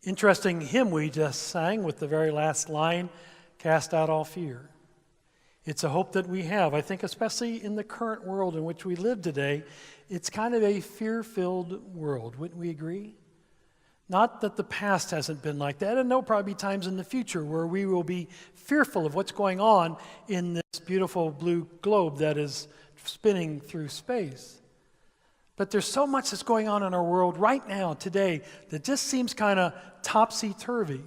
Interesting hymn we just sang with the very last line, cast out all fear. It's a hope that we have. I think especially in the current world in which we live today, it's kind of a fear-filled world. Wouldn't we agree? Not that the past hasn't been like that, and there'll probably be times in the future where we will be fearful of what's going on in this beautiful blue globe that is spinning through space. But there's so much that's going on in our world right now, today, that just seems kind of topsy-turvy.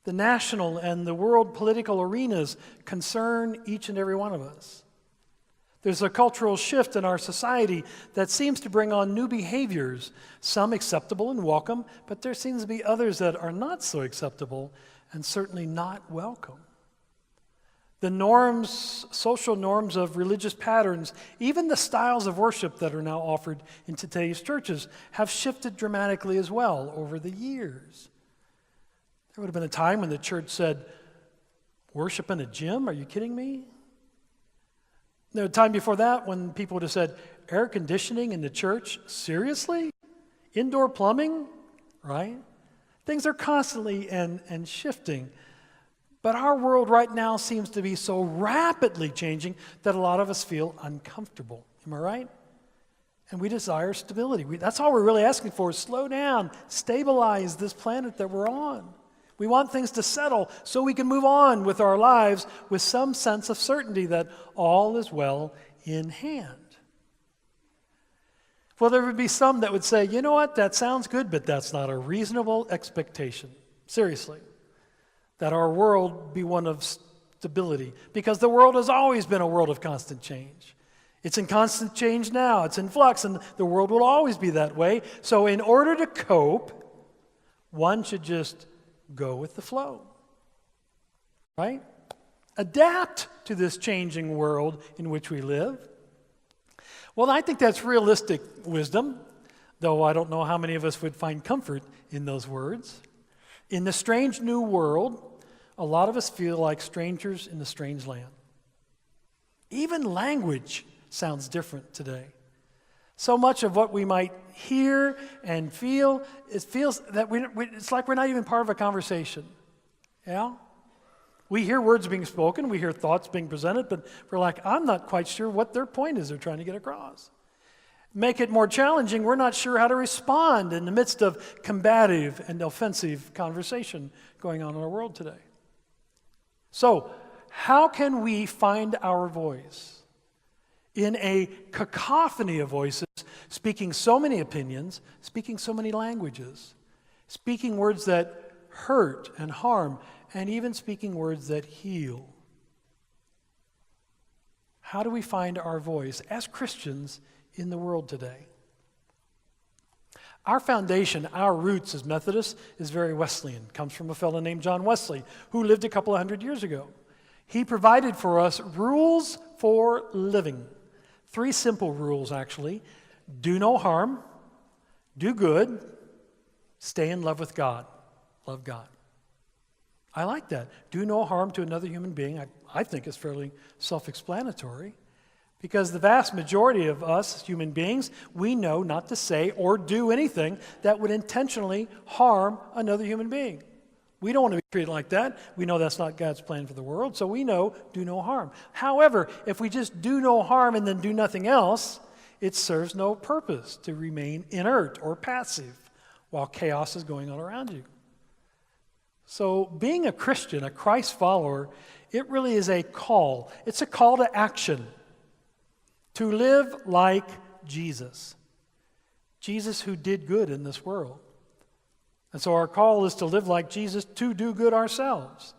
The national and the world political arenas concern each and every one of us. There's a cultural shift in our society that seems to bring on new behaviors, some acceptable and welcome, but there seems to be others that are not so acceptable and certainly not welcome. The norms, social norms of religious patterns, even the styles of worship that are now offered in today's churches have shifted dramatically as well over the years. There would have been a time when the church said, worship in a gym? Are you kidding me? There was a time before that when people would have said, air conditioning in the church? Seriously? Indoor plumbing? Right? Things are constantly and shifting. But our world right now seems to be so rapidly changing that a lot of us feel uncomfortable. Am I right? And we desire stability. That's all we're really asking for is slow down, stabilize this planet that we're on. We want things to settle so we can move on with our lives with some sense of certainty that all is well in hand. Well, there would be some that would say, you know what, that sounds good, but that's not a reasonable expectation. Seriously. That our world be one of stability. Because the world has always been a world of constant change. It's in constant change now. It's in flux, and the world will always be that way. So in order to cope, one should just go with the flow. Right? Adapt to this changing world in which we live. Well, I think that's realistic wisdom, though I don't know how many of us would find comfort in those words. In the strange new world, a lot of us feel like strangers in a strange land. Even language sounds different today. So much of what we might hear and feel, it feels that it's like we're not even part of a conversation. Yeah? We hear words being spoken, we hear thoughts being presented, but we're like, I'm not quite sure what their point is they're trying to get across. Make it more challenging, we're not sure how to respond in the midst of combative and offensive conversation going on in our world today. So, how can we find our voice in a cacophony of voices, speaking so many opinions, speaking so many languages, speaking words that hurt and harm, and even speaking words that heal? How do we find our voice as Christians in the world today? Our foundation, our roots as Methodists, is very Wesleyan. It comes from a fellow named John Wesley, who lived a couple of hundred years ago. He provided for us rules for living. 3 simple rules, actually. Do no harm, do good, stay in love with God. Love God. I like that. Do no harm to another human being. I think it's fairly self-explanatory. Because the vast majority of us human beings, we know not to say or do anything that would intentionally harm another human being. We don't want to be treated like that. We know that's not God's plan for the world, so we know do no harm. However, if we just do no harm and then do nothing else, it serves no purpose to remain inert or passive while chaos is going on around you. So being a Christian, a Christ follower, it really is a call. It's a call to action. To live like Jesus. Jesus who did good in this world. And so our call is to live like Jesus, to do good ourselves.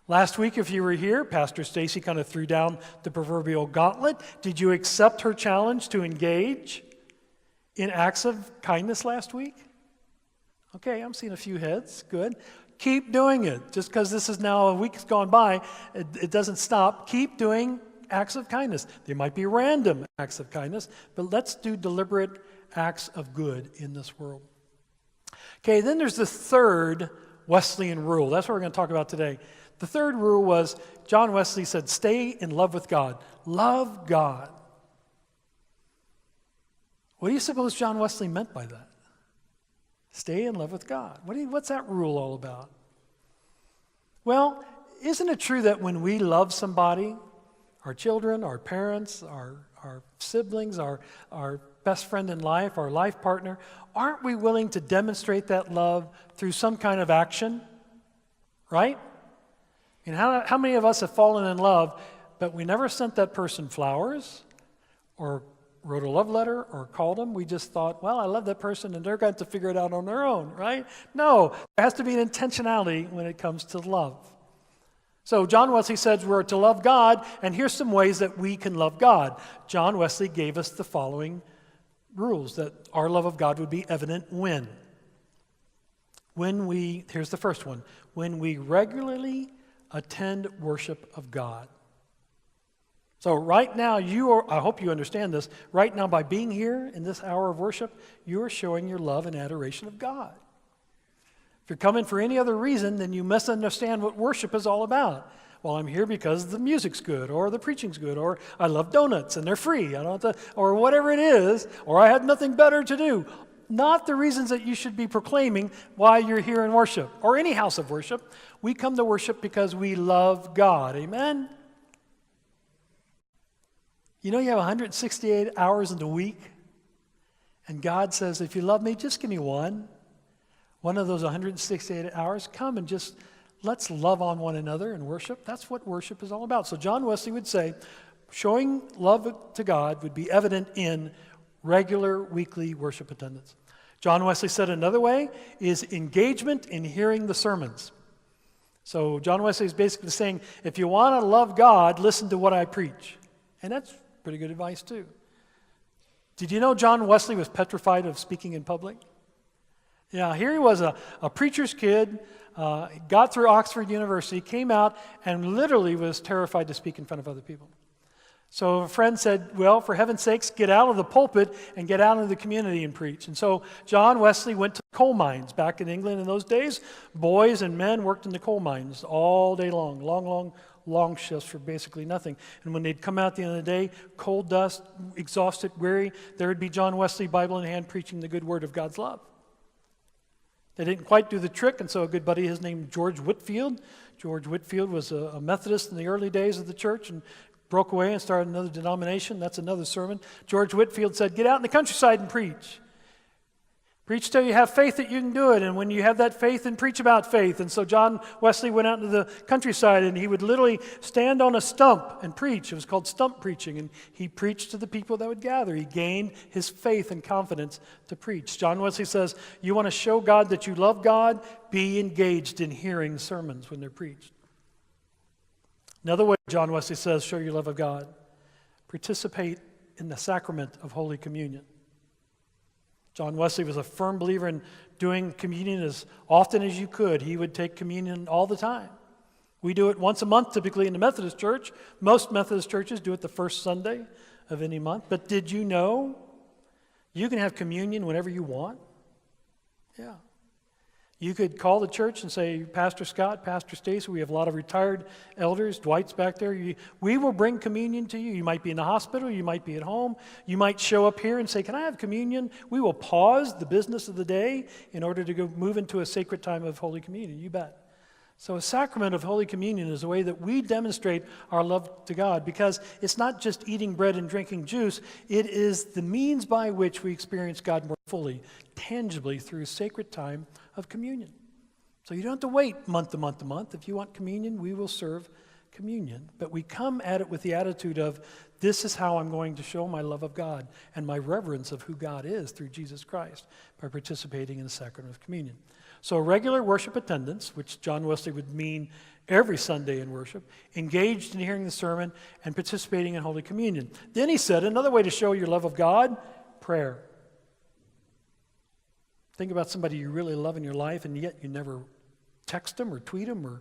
Last week, if you were here, Pastor Stacy kind of threw down the proverbial gauntlet. Did you accept her challenge to engage in acts of kindness last week? Okay, I'm seeing a few heads. Good. Keep doing it. Just because this is now a week's gone by, it doesn't stop. Keep doing acts of kindness. There might be random acts of kindness, but let's do deliberate acts of good in this world. Okay, then there's the third Wesleyan rule. That's what we're going to talk about today. The third rule was, John Wesley said, stay in love with God. Love God. What do you suppose John Wesley meant by that? Stay in love with God. What's that rule all about? Well, isn't it true that when we love somebody, our children, our parents, our siblings, our best friend in life, our life partner, aren't we willing to demonstrate that love through some kind of action? Right? And how many of us have fallen in love, but we never sent that person flowers or wrote a love letter or called them? We just thought, well, I love that person and they're going to figure it out on their own, right? No, there has to be an intentionality when it comes to love. So John Wesley says we're to love God, and here's some ways that we can love God. John Wesley gave us the following rules that our love of God would be evident when here's the first one, when we regularly attend worship of God. So right now, I hope you understand this, right now by being here in this hour of worship, you are showing your love and adoration of God. If you're coming for any other reason, then you misunderstand what worship is all about. Well, I'm here because the music's good, or the preaching's good, or I love donuts and they're free, I don't have to, or whatever it is, or I had nothing better to do. Not the reasons that you should be proclaiming why you're here in worship, or any house of worship. We come to worship because we love God. Amen? You know you have 168 hours in the week, and God says, if you love me, just give me one of those 168 hours. Come and just let's love on one another and worship. That's what worship is all about. So John Wesley would say, showing love to God would be evident in regular weekly worship attendance. John Wesley said another way is engagement in hearing the sermons. So John Wesley is basically saying, if you want to love God, listen to what I preach. And that's pretty good advice too. Did you know John Wesley was petrified of speaking in public? Yeah, here he was, a preacher's kid, got through Oxford University, came out, and literally was terrified to speak in front of other people. So a friend said, well, for heaven's sakes, get out of the pulpit and get out into the community and preach. And so John Wesley went to coal mines. Back in England in those days, boys and men worked in the coal mines all day long, long shifts for basically nothing. And when they'd come out at the end of the day, coal dust, exhausted, weary, there would be John Wesley, Bible in hand, preaching the good word of God's love. They didn't quite do the trick, and so a good buddy, his name George Whitefield. George Whitefield was a Methodist in the early days of the church and broke away and started another denomination. That's another sermon. George Whitefield said, get out in the countryside and preach. Preach till you have faith that you can do it, and when you have that faith, then preach about faith. And so John Wesley went out into the countryside, and he would literally stand on a stump and preach. It was called stump preaching, and he preached to the people that would gather. He gained his faith and confidence to preach. John Wesley says, you want to show God that you love God? Be engaged in hearing sermons when they're preached. Another way John Wesley says, show your love of God. Participate in the sacrament of Holy Communion. John Wesley was a firm believer in doing communion as often as you could. He would take communion all the time. We do it once a month, typically in the Methodist church. Most Methodist churches do it the first Sunday of any month. But did you know you can have communion whenever you want? Yeah. You could call the church and say, Pastor Scott, Pastor Stacy, we have a lot of retired elders. Dwight's back there. We will bring communion to you. You might be in the hospital. You might be at home. You might show up here and say, can I have communion? We will pause the business of the day in order to go move into a sacred time of Holy Communion. You bet. So a sacrament of Holy Communion is a way that we demonstrate our love to God, because it's not just eating bread and drinking juice. It is the means by which we experience God more fully, tangibly, through a sacred time of communion. So you don't have to wait month to month to month. If you want communion, we will serve communion. But we come at it with the attitude of, this is how I'm going to show my love of God and my reverence of who God is through Jesus Christ, by participating in the sacrament of communion. So regular worship attendance, which John Wesley would mean every Sunday in worship, engaged in hearing the sermon, and participating in Holy Communion. Then he said, another way to show your love of God, prayer. Think about somebody you really love in your life, and yet you never text them or tweet them or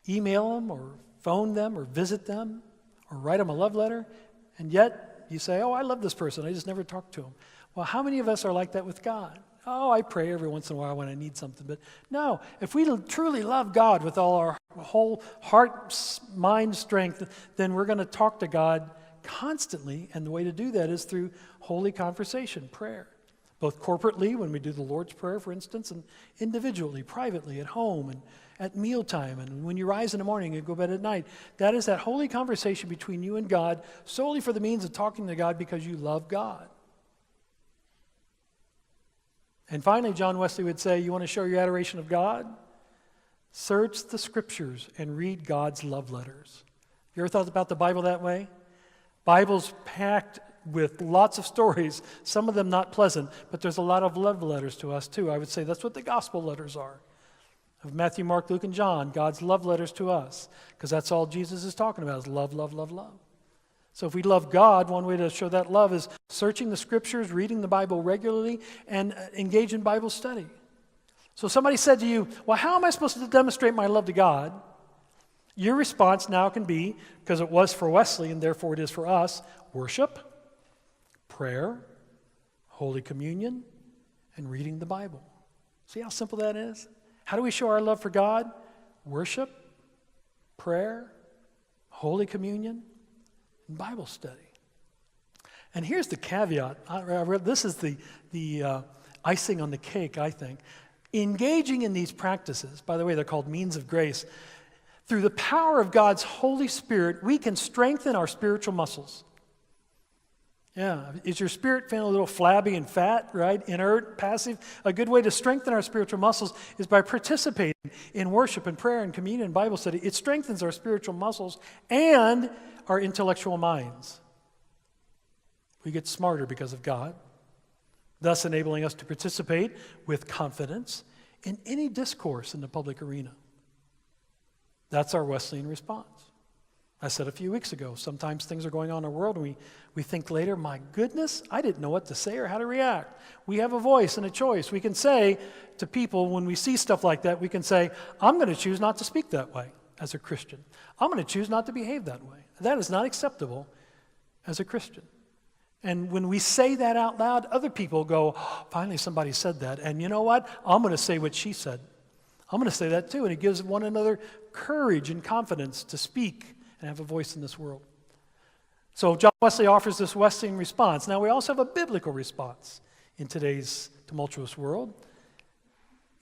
email them or phone them or visit them or write them a love letter, and yet you say, oh, I love this person, I just never talked to him. Well, how many of us are like that with God? Oh, I pray every once in a while when I need something. But no, if we truly love God with all our whole heart, mind, strength, then we're going to talk to God constantly. And the way to do that is through holy conversation, prayer. both corporately when we do the Lord's Prayer, for instance, and individually, privately, at home, and at mealtime, and when you rise in the morning and go to bed at night. That is that holy conversation between you and God, solely for the means of talking to God because you love God. And finally, John Wesley would say, you want to show your adoration of God? Search the Scriptures and read God's love letters. You ever thought about the Bible that way? Bible's packed with lots of stories, some of them not pleasant, but there's a lot of love letters to us too. I would say that's what the gospel letters are. Of Matthew, Mark, Luke, and John, God's love letters to us, because that's all Jesus is talking about is love, love, love, love. So if we love God, one way to show that love is searching the Scriptures, reading the Bible regularly, and engage in Bible study. So somebody said to you, well, how am I supposed to demonstrate my love to God? Your response now can be, because it was for Wesley and therefore it is for us, worship, prayer, Holy Communion, and reading the Bible. See how simple that is? How do we show our love for God? Worship, prayer, Holy Communion, and Bible study. And here's the caveat. This is the icing on the cake, I think. Engaging in these practices, by the way, they're called means of grace. Through the power of God's Holy Spirit, we can strengthen our spiritual muscles. Yeah, is your spirit feeling a little flabby and fat, right? Inert, passive? A good way to strengthen our spiritual muscles is by participating in worship and prayer and communion and Bible study. It strengthens our spiritual muscles and our intellectual minds. We get smarter because of God, thus enabling us to participate with confidence in any discourse in the public arena. That's our Wesleyan response. I said a few weeks ago, sometimes things are going on in our world and we think later, my goodness, I didn't know what to say or how to react. We have a voice and a choice. We can say to people when we see stuff like that, we can say, I'm going to choose not to speak that way as a Christian. I'm going to choose not to behave that way. That is not acceptable as a Christian. And when we say that out loud, other people go, oh, finally somebody said that. And you know what? I'm going to say what she said. I'm going to say that too. And it gives one another courage and confidence to speak and have a voice in this world. So John Wesley offers this Wesleyan response. Now we also have a biblical response in today's tumultuous world.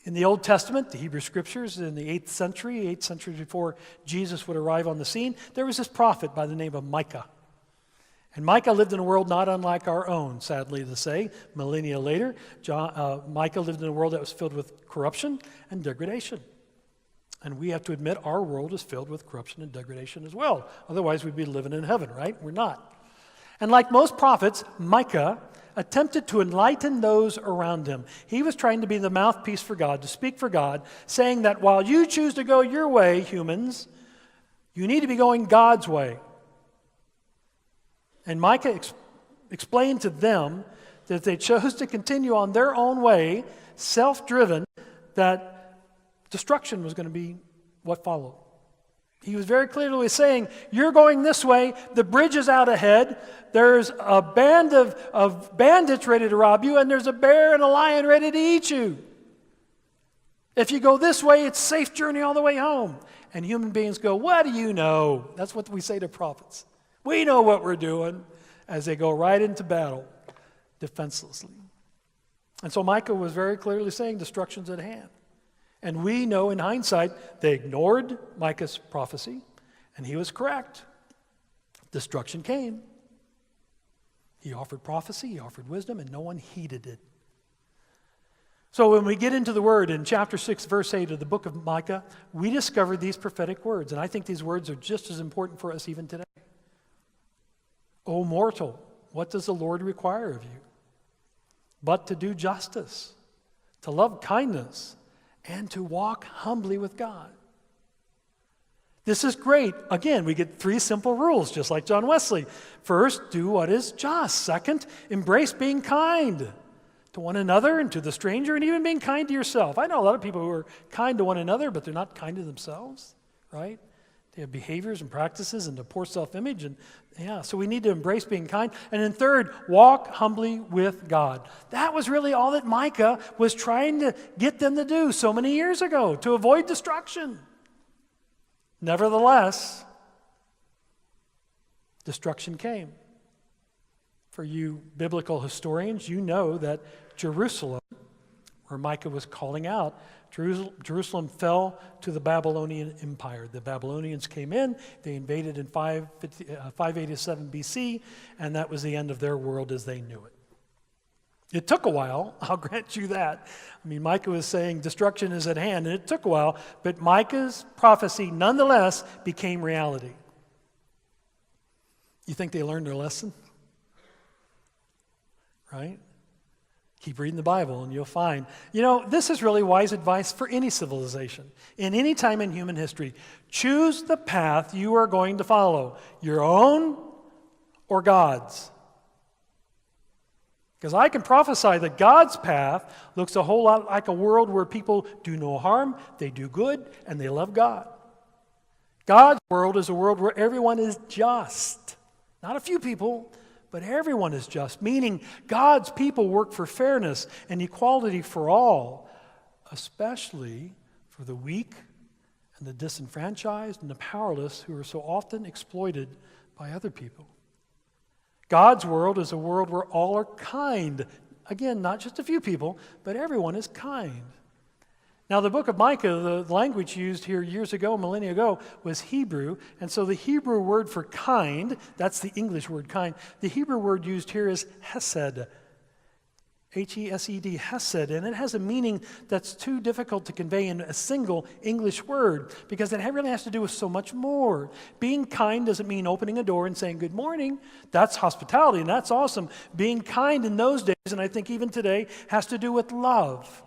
In the Old Testament, the Hebrew Scriptures, in the 8th century before Jesus would arrive on the scene, there was this prophet by the name of Micah. And Micah lived in a world not unlike our own, sadly to say. Millennia later, Micah lived in a world that was filled with corruption and degradation. And we have to admit our world is filled with corruption and degradation as well. Otherwise, we'd be living in heaven, right? We're not. And like most prophets, Micah attempted to enlighten those around him. He was trying to be the mouthpiece for God, to speak for God, saying that while you choose to go your way, humans, you need to be going God's way. And Micah explained to them that if they chose to continue on their own way, self-driven, that destruction was going to be what followed. He was very clearly saying, you're going this way, the bridge is out ahead, there's a band of bandits ready to rob you, and there's a bear and a lion ready to eat you. If you go this way, it's a safe journey all the way home. And human beings go, what do you know? That's what we say to prophets. We know what we're doing, as they go right into battle defenselessly. And so Micah was very clearly saying destruction's at hand. And we know in hindsight, they ignored Micah's prophecy, and he was correct. Destruction came. He offered prophecy, he offered wisdom, and no one heeded it. So when we get into the word in chapter 6, verse 8 of the book of Micah, we discover these prophetic words, and I think these words are just as important for us even today. O mortal, what does the Lord require of you? But to do justice, to love kindness, and to walk humbly with God. This is great. Again, we get 3 simple rules, just like John Wesley. First, do what is just. Second, embrace being kind to one another and to the stranger, and even being kind to yourself. I know a lot of people who are kind to one another, but they're not kind to themselves, right? They have behaviors and practices and a poor self-image. And so we need to embrace being kind. And then third, walk humbly with God. That was really all that Micah was trying to get them to do so many years ago, to avoid destruction. Nevertheless, destruction came. For you biblical historians, you know that Jerusalem, where Micah was calling out, Jerusalem fell to the Babylonian Empire. The Babylonians came in, they invaded in 587 BC, and that was the end of their world as they knew it. It took a while, I'll grant you that. I mean, Micah was saying destruction is at hand, and it took a while, but Micah's prophecy nonetheless became reality. You think they learned their lesson? Right? Keep reading the Bible and you'll find. This is really wise advice for any civilization. In any time in human history, choose the path you are going to follow. Your own or God's. Because I can prophesy that God's path looks a whole lot like a world where people do no harm, they do good, and they love God. God's world is a world where everyone is just. Not a few people, but everyone is just, meaning God's people work for fairness and equality for all, especially for the weak and the disenfranchised and the powerless who are so often exploited by other people. God's world is a world where all are kind. Again, not just a few people, but everyone is kind. Now, the book of Micah, the language used here years ago, millennia ago, was Hebrew. And so the Hebrew word for kind, that's the English word kind, the Hebrew word used here is hesed. H-E-S-E-D, hesed. And it has a meaning that's too difficult to convey in a single English word because it really has to do with so much more. Being kind doesn't mean opening a door and saying good morning. That's hospitality, and that's awesome. Being kind in those days, and I think even today, has to do with love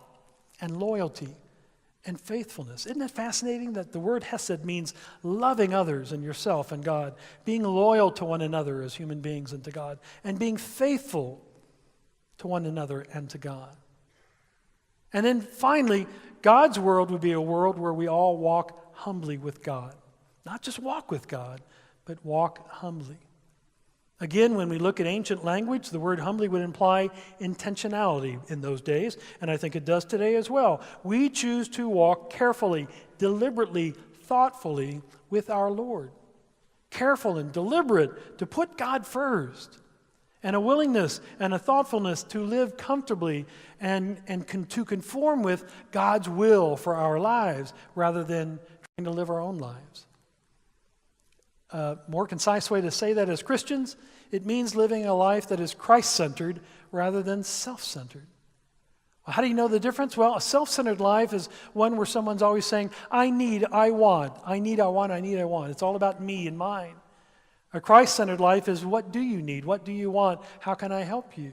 and loyalty and faithfulness. Isn't it fascinating that the word hesed means loving others and yourself and God, being loyal to one another as human beings and to God, and being faithful to one another and to God. And then finally, God's world would be a world where we all walk humbly with God. Not just walk with God, but walk humbly. Again, when we look at ancient language, the word humbly would imply intentionality in those days, and I think it does today as well. We choose to walk carefully, deliberately, thoughtfully with our Lord. Careful and deliberate to put God first, and a willingness and a thoughtfulness to live comfortably and to conform with God's will for our lives rather than trying to live our own lives. A more concise way to say that as Christians, it means living a life that is Christ-centered rather than self-centered. Well, how do you know the difference? Well, a self-centered life is one where someone's always saying, I need, I want, I need, I want, I need, I want. It's all about me and mine. A Christ-centered life is what do you need? What do you want? How can I help you?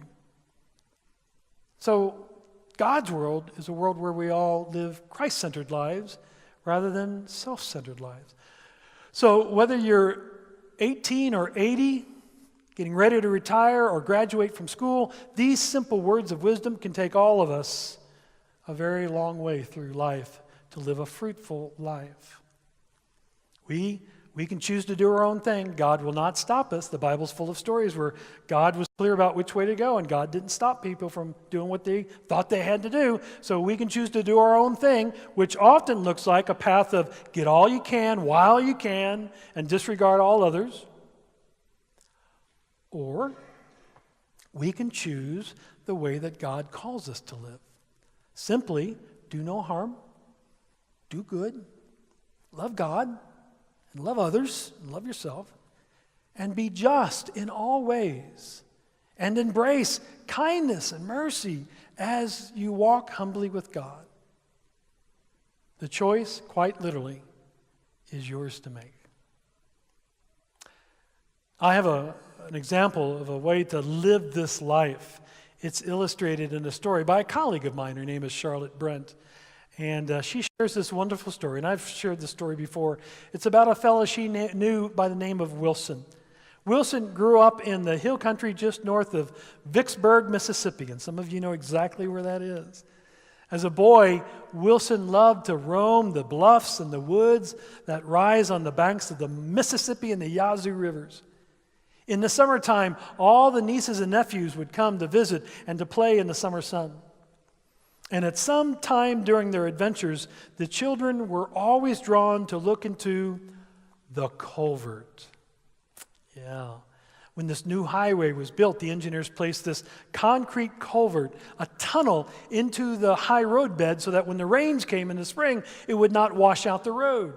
So God's world is a world where we all live Christ-centered lives rather than self-centered lives. So whether you're 18 or 80, getting ready to retire or graduate from school, these simple words of wisdom can take all of us a very long way through life to live a fruitful life. We can choose to do our own thing. God will not stop us. The Bible's full of stories where God was clear about which way to go, and God didn't stop people from doing what they thought they had to do. So we can choose to do our own thing, which often looks like a path of get all you can while you can and disregard all others. Or we can choose the way that God calls us to live. Simply do no harm, do good, love God, and love others, and love yourself, and be just in all ways, and embrace kindness and mercy as you walk humbly with God. The choice, quite literally, is yours to make. I have an example of a way to live this life. It's illustrated in a story by a colleague of mine. Her name is Charlotte Brent. And she shares this wonderful story, and I've shared this story before. It's about a fellow she knew by the name of Wilson. Wilson grew up in the hill country just north of Vicksburg, Mississippi, and some of you know exactly where that is. As a boy, Wilson loved to roam the bluffs and the woods that rise on the banks of the Mississippi and the Yazoo rivers. In the summertime, all the nieces and nephews would come to visit and to play in the summer sun. And at some time during their adventures, the children were always drawn to look into the culvert. Yeah. When this new highway was built, the engineers placed this concrete culvert, a tunnel into the high road bed so that when the rains came in the spring, it would not wash out the road.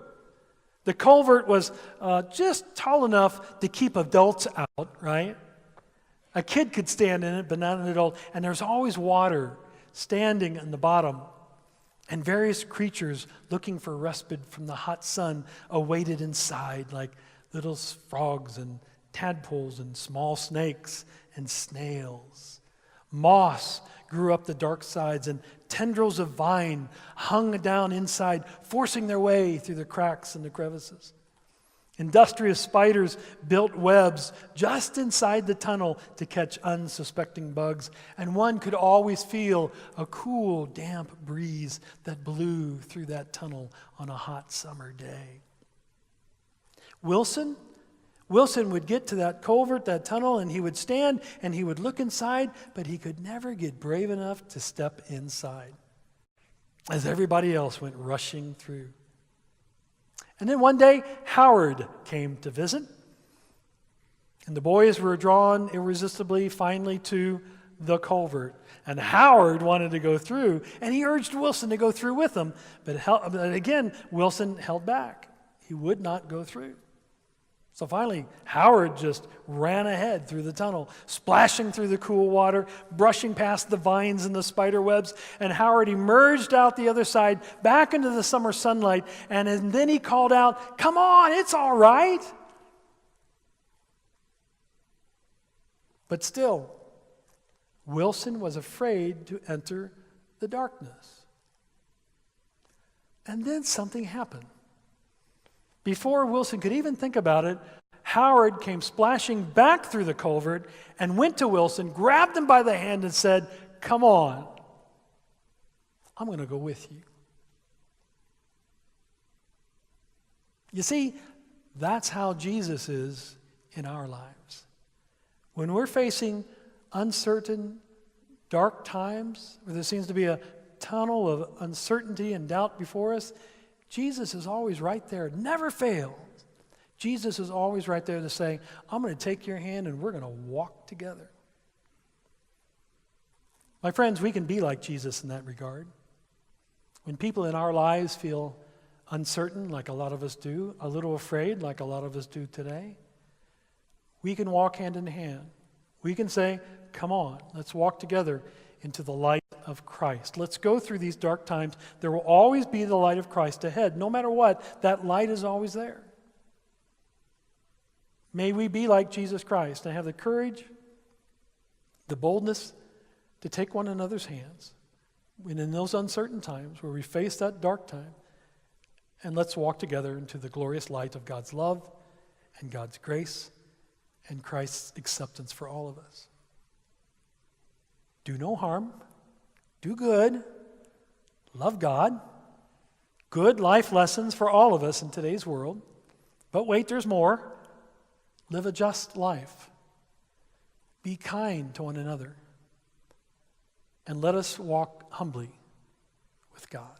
The culvert was just tall enough to keep adults out, right? A kid could stand in it, but not an adult. And there's always water standing in the bottom. And various creatures looking for respite from the hot sun awaited inside, like little frogs and tadpoles and small snakes and snails. Moss grew up the dark sides, and tendrils of vine hung down inside, forcing their way through the cracks and the crevices. Industrious spiders built webs just inside the tunnel to catch unsuspecting bugs, and one could always feel a cool, damp breeze that blew through that tunnel on a hot summer day. Wilson would get to that culvert, that tunnel, and he would stand and he would look inside, but he could never get brave enough to step inside as everybody else went rushing through. And then one day, Howard came to visit, and the boys were drawn irresistibly finally to the culvert. And Howard wanted to go through, and he urged Wilson to go through with him, but again, Wilson held back. He would not go through. So finally, Howard just ran ahead through the tunnel, splashing through the cool water, brushing past the vines and the spider webs, and Howard emerged out the other side, back into the summer sunlight, and then he called out, "Come on, it's all right." But still, Wilson was afraid to enter the darkness. And then something happened. Before Wilson could even think about it, Howard came splashing back through the culvert and went to Wilson, grabbed him by the hand and said, "Come on, I'm going to go with you." You see, that's how Jesus is in our lives. When we're facing uncertain, dark times, where there seems to be a tunnel of uncertainty and doubt before us, Jesus is always right there, never fails. Jesus is always right there to say, "I'm going to take your hand and we're going to walk together." My friends, we can be like Jesus in that regard. When people in our lives feel uncertain, like a lot of us do, a little afraid, like a lot of us do today, we can walk hand in hand. We can say, "Come on, let's walk together into the light of Christ. Let's go through these dark times. There will always be the light of Christ ahead. No matter what, that light is always there." May we be like Jesus Christ and have the courage, the boldness to take one another's hands when in those uncertain times where we face that dark time, and let's walk together into the glorious light of God's love and God's grace and Christ's acceptance for all of us. Do no harm. Do good. Love God. Good life lessons for all of us in today's world. But wait, there's more. Live a just life. Be kind to one another. And let us walk humbly with God.